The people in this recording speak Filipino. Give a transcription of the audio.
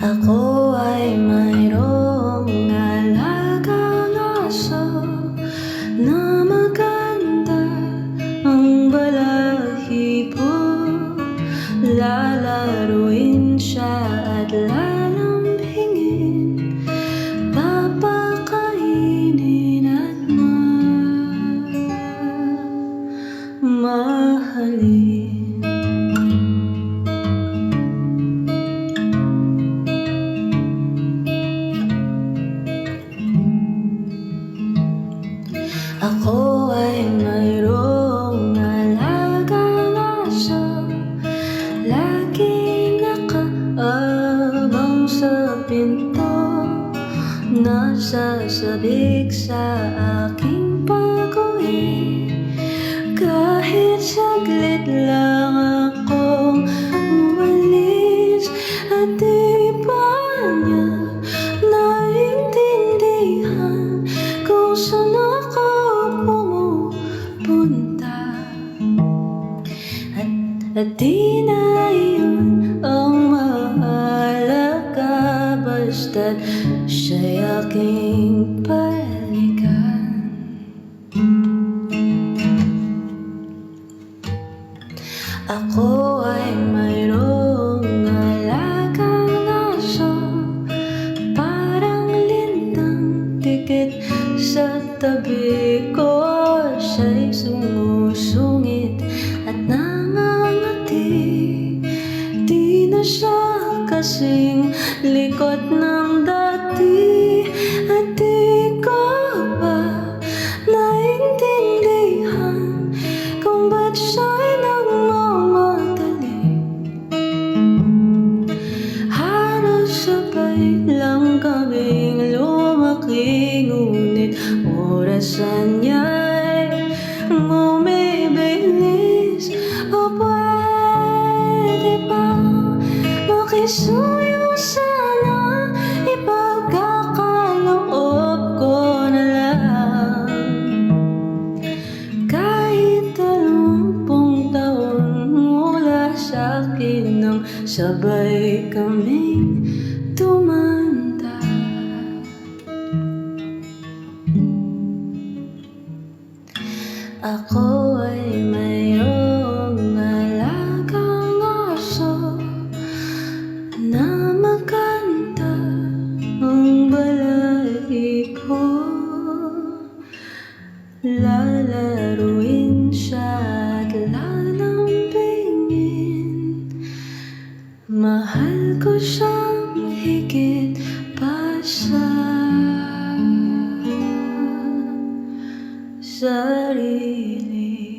Ako ay mayroong alagang aso na maganda ang balahibo. Lalaruin siya at lalambingin, papakainin at mahalin. Ako ay mayroong alagang aso, laging nakaabang sa pinto, nasasabik sa aking pag-uwi. Kahit saglit lang akong umalis, at di pa niya naiintindihan kung saan ako pumupunta. At di na yun ang mahalaga, basta't siya'y aking balikan. Ako ay mayroong alagang aso, parang lintang dikit sa tabi ko. Siya'y sumusungit at nangangati, di na siya kasing likot ng dati. At di ko ba naintindihan kung ba't siya'y nagmamadali? Halos sabay lang kaming lumaki, ngunit orasan niya'y bumibilis. O pwede bang makisuyo sana, ipagkakaloob ko na lang. Kahit 20 taon mula sa'kin nang sabay kaming tumanda. Ako ay mayroong alagang aso na maganda ang balahibo. Lalaruin siya at lalambingin, mahal ko siyang higit pa sa sarili.